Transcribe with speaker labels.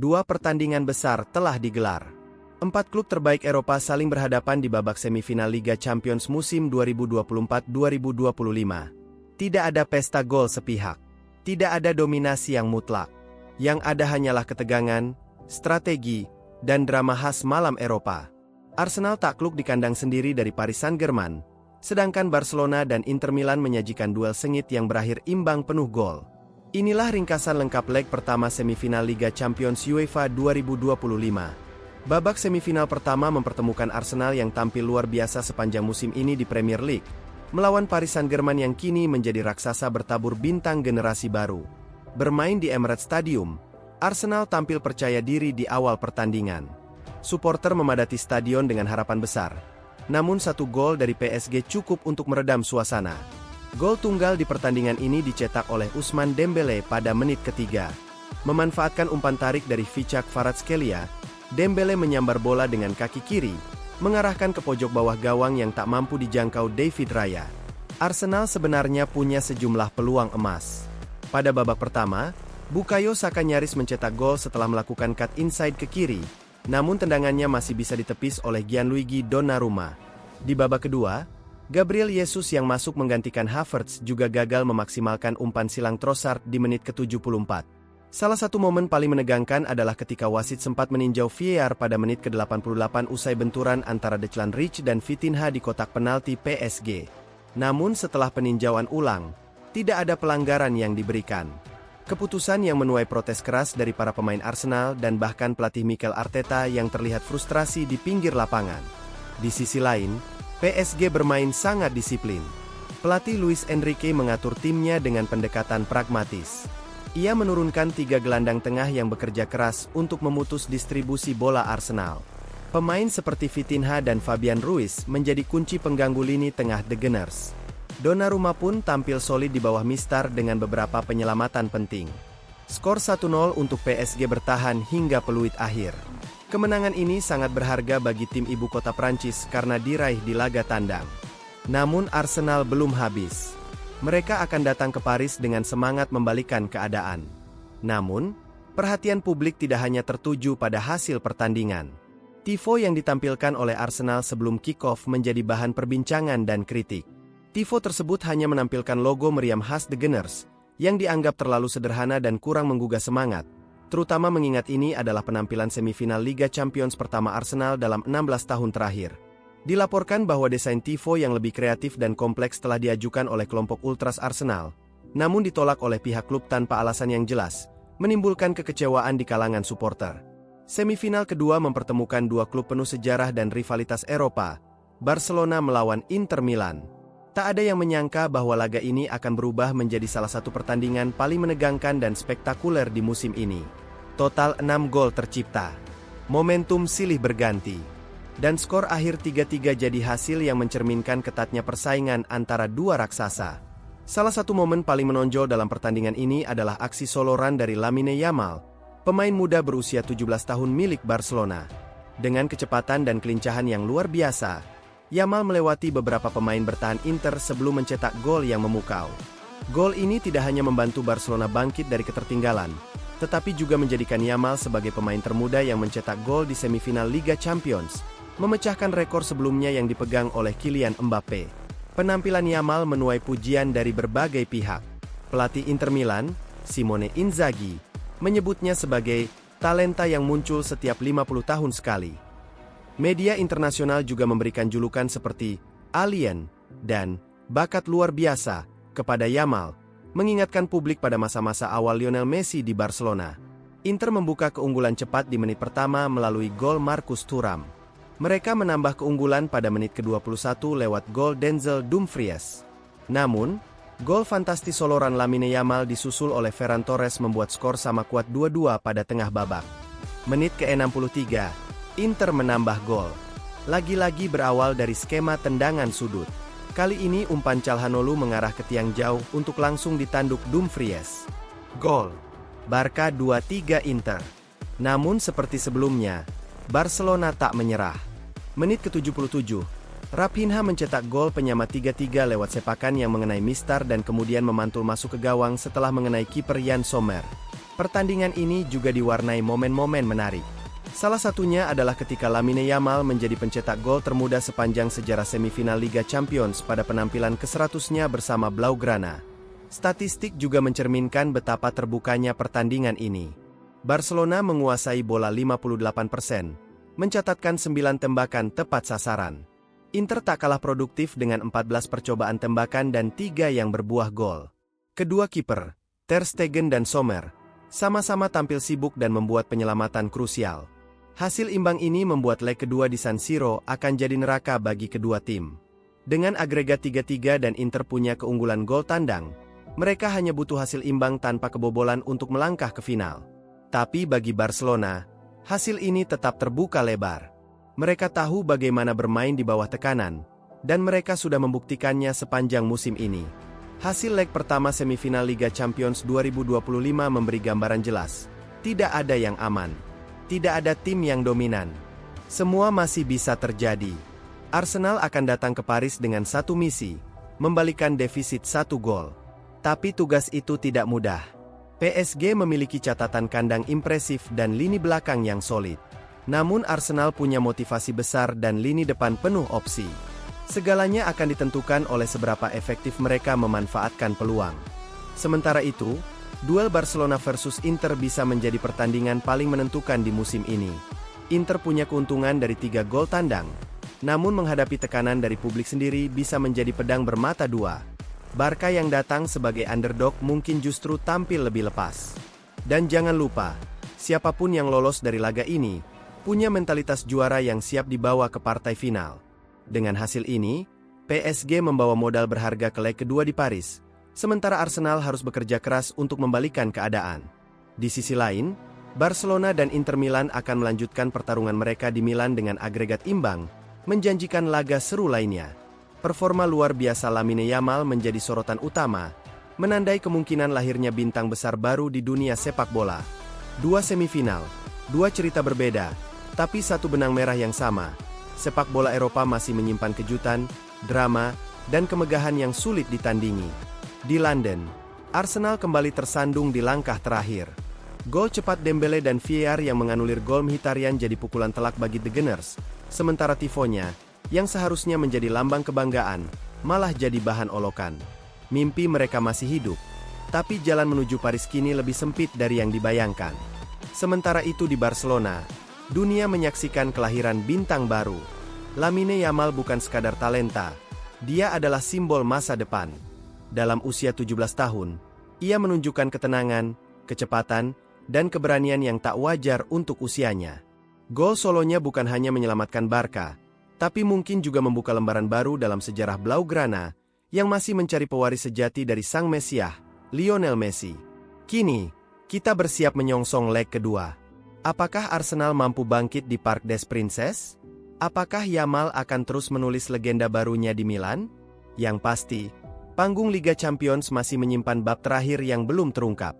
Speaker 1: Dua pertandingan besar telah digelar. Empat klub terbaik Eropa saling berhadapan di babak semifinal Liga Champions musim 2024-2025. Tidak ada pesta gol sepihak. Tidak ada dominasi yang mutlak. Yang ada hanyalah ketegangan, strategi, dan drama khas malam Eropa. Arsenal takluk di kandang sendiri dari Paris Saint-Germain, sedangkan Barcelona dan Inter Milan menyajikan duel sengit yang berakhir imbang penuh gol. Inilah ringkasan lengkap leg pertama semifinal Liga Champions UEFA 2025. Babak semifinal pertama mempertemukan Arsenal yang tampil luar biasa sepanjang musim ini di Premier League, melawan Paris Saint-Germain yang kini menjadi raksasa bertabur bintang generasi baru. Bermain di Emirates Stadium, Arsenal tampil percaya diri di awal pertandingan. Suporter memadati stadion dengan harapan besar. Namun satu gol dari PSG cukup untuk meredam suasana. Gol tunggal di pertandingan ini dicetak oleh Ousmane Dembélé pada menit ketiga. Memanfaatkan umpan tarik dari Fichak Kvaratskhelia, Dembélé menyambar bola dengan kaki kiri, mengarahkan ke pojok bawah gawang yang tak mampu dijangkau David Raya. Arsenal sebenarnya punya sejumlah peluang emas. Pada babak pertama, Bukayo Saka nyaris mencetak gol setelah melakukan cut inside ke kiri, namun tendangannya masih bisa ditepis oleh Gianluigi Donnarumma. Di babak kedua, Gabriel Jesus yang masuk menggantikan Havertz juga gagal memaksimalkan umpan silang Trossard di menit ke-74. Salah satu momen paling menegangkan adalah ketika wasit sempat meninjau VAR pada menit ke-88 usai benturan antara Declan Rice dan Vitinha di kotak penalti PSG. Namun setelah peninjauan ulang, tidak ada pelanggaran yang diberikan. Keputusan yang menuai protes keras dari para pemain Arsenal dan bahkan pelatih Mikel Arteta yang terlihat frustrasi di pinggir lapangan. Di sisi lain, PSG bermain sangat disiplin. Pelatih Luis Enrique mengatur timnya dengan pendekatan pragmatis. Ia menurunkan 3 gelandang tengah yang bekerja keras untuk memutus distribusi bola Arsenal. Pemain seperti Vitinha dan Fabian Ruiz menjadi kunci pengganggu lini tengah The Gunners. Donnarumma pun tampil solid di bawah mistar dengan beberapa penyelamatan penting. Skor 1-0 untuk PSG bertahan hingga peluit akhir. Kemenangan ini sangat berharga bagi tim ibu kota Prancis karena diraih di laga tandang. Namun Arsenal belum habis. Mereka akan datang ke Paris dengan semangat membalikkan keadaan. Namun, perhatian publik tidak hanya tertuju pada hasil pertandingan. Tifo yang ditampilkan oleh Arsenal sebelum kick-off menjadi bahan perbincangan dan kritik. Tifo tersebut hanya menampilkan logo meriam khas The Gunners, yang dianggap terlalu sederhana dan kurang menggugah semangat, terutama mengingat ini adalah penampilan semifinal Liga Champions pertama Arsenal dalam 16 tahun terakhir. Dilaporkan bahwa desain tifo yang lebih kreatif dan kompleks telah diajukan oleh kelompok Ultras Arsenal, namun ditolak oleh pihak klub tanpa alasan yang jelas, menimbulkan kekecewaan di kalangan supporter. Semifinal kedua mempertemukan dua klub penuh sejarah dan rivalitas Eropa, Barcelona melawan Inter Milan. Tak ada yang menyangka bahwa laga ini akan berubah menjadi salah satu pertandingan paling menegangkan dan spektakuler di musim ini. Total 6 gol tercipta. Momentum silih berganti. Dan skor akhir 3-3 jadi hasil yang mencerminkan ketatnya persaingan antara dua raksasa. Salah satu momen paling menonjol dalam pertandingan ini adalah aksi solo run dari Lamine Yamal, pemain muda berusia 17 tahun milik Barcelona. Dengan kecepatan dan kelincahan yang luar biasa, Yamal melewati beberapa pemain bertahan Inter sebelum mencetak gol yang memukau. Gol ini tidak hanya membantu Barcelona bangkit dari ketertinggalan, tetapi juga menjadikan Yamal sebagai pemain termuda yang mencetak gol di semifinal Liga Champions, memecahkan rekor sebelumnya yang dipegang oleh Kylian Mbappe. Penampilan Yamal menuai pujian dari berbagai pihak. Pelatih Inter Milan, Simone Inzaghi, menyebutnya sebagai talenta yang muncul setiap 50 tahun sekali. Media internasional juga memberikan julukan seperti alien dan bakat luar biasa kepada Yamal, mengingatkan publik pada masa-masa awal Lionel Messi di Barcelona. Inter membuka keunggulan cepat di menit pertama melalui gol Marcus Thuram. Mereka menambah keunggulan pada menit ke-21 lewat gol Denzel Dumfries. Namun, gol fantastis soloran Lamine Yamal disusul oleh Ferran Torres membuat skor sama kuat 2-2 pada tengah babak. Menit ke-63, Inter menambah gol. Lagi-lagi berawal dari skema tendangan sudut. Kali ini umpan Calhanoglu mengarah ke tiang jauh untuk langsung ditanduk Dumfries. Gol. Barca 2-3 Inter. Namun seperti sebelumnya, Barcelona tak menyerah. Menit ke-77, Raphinha mencetak gol penyama 3-3 lewat sepakan yang mengenai mistar dan kemudian memantul masuk ke gawang setelah mengenai kiper Jan Sommer. Pertandingan ini juga diwarnai momen-momen menarik. Salah satunya adalah ketika Lamine Yamal menjadi pencetak gol termuda sepanjang sejarah semifinal Liga Champions pada penampilan ke-100-nya bersama Blaugrana. Statistik juga mencerminkan betapa terbukanya pertandingan ini. Barcelona menguasai bola 58%, mencatatkan 9 tembakan tepat sasaran. Inter tak kalah produktif dengan 14 percobaan tembakan dan 3 yang berbuah gol. Kedua kiper, Ter Stegen dan Sommer, sama-sama tampil sibuk dan membuat penyelamatan krusial. Hasil imbang ini membuat leg kedua di San Siro akan jadi neraka bagi kedua tim. Dengan agregat 3-3 dan Inter punya keunggulan gol tandang, mereka hanya butuh hasil imbang tanpa kebobolan untuk melangkah ke final. Tapi bagi Barcelona, hasil ini tetap terbuka lebar. Mereka tahu bagaimana bermain di bawah tekanan, dan mereka sudah membuktikannya sepanjang musim ini. Hasil leg pertama semifinal Liga Champions 2025 memberi gambaran jelas. Tidak ada yang aman. Tidak ada tim yang dominan. Semua masih bisa terjadi. Arsenal akan datang ke Paris dengan satu misi, membalikan defisit 1 gol. Tapi tugas itu tidak mudah. PSG memiliki catatan kandang impresif dan lini belakang yang solid. Namun Arsenal punya motivasi besar dan lini depan penuh opsi. Segalanya akan ditentukan oleh seberapa efektif mereka memanfaatkan peluang. Sementara itu, duel Barcelona versus Inter bisa menjadi pertandingan paling menentukan di musim ini. Inter punya keuntungan dari 3 gol tandang, namun menghadapi tekanan dari publik sendiri bisa menjadi pedang bermata dua. Barca yang datang sebagai underdog mungkin justru tampil lebih lepas. Dan jangan lupa, siapapun yang lolos dari laga ini, punya mentalitas juara yang siap dibawa ke partai final. Dengan hasil ini, PSG membawa modal berharga ke leg kedua di Paris, sementara Arsenal harus bekerja keras untuk membalikan keadaan. Di sisi lain, Barcelona dan Inter Milan akan melanjutkan pertarungan mereka di Milan dengan agregat imbang, menjanjikan laga seru lainnya. Performa luar biasa Lamine Yamal menjadi sorotan utama, menandai kemungkinan lahirnya bintang besar baru di dunia sepak bola. 2 semifinal, 2 cerita berbeda, tapi satu benang merah yang sama. Sepak bola Eropa masih menyimpan kejutan, drama, dan kemegahan yang sulit ditandingi. Di London, Arsenal kembali tersandung di langkah terakhir. Gol cepat Dembele dan Villar yang menganulir gol Mkhitaryan jadi pukulan telak bagi The Gunners, sementara tifonya, yang seharusnya menjadi lambang kebanggaan, malah jadi bahan olokan. Mimpi mereka masih hidup, tapi jalan menuju Paris kini lebih sempit dari yang dibayangkan. Sementara itu di Barcelona, dunia menyaksikan kelahiran bintang baru. Lamine Yamal bukan sekadar talenta, dia adalah simbol masa depan. Dalam usia 17 tahun, ia menunjukkan ketenangan, kecepatan, dan keberanian yang tak wajar untuk usianya. Gol solonya bukan hanya menyelamatkan Barca, tapi mungkin juga membuka lembaran baru dalam sejarah Blaugrana, yang masih mencari pewaris sejati dari sang Mesiah, Lionel Messi. Kini, kita bersiap menyongsong leg kedua. Apakah Arsenal mampu bangkit di Parc des Princes? Apakah Yamal akan terus menulis legenda barunya di Milan? Yang pasti, panggung Liga Champions masih menyimpan bab terakhir yang belum terungkap.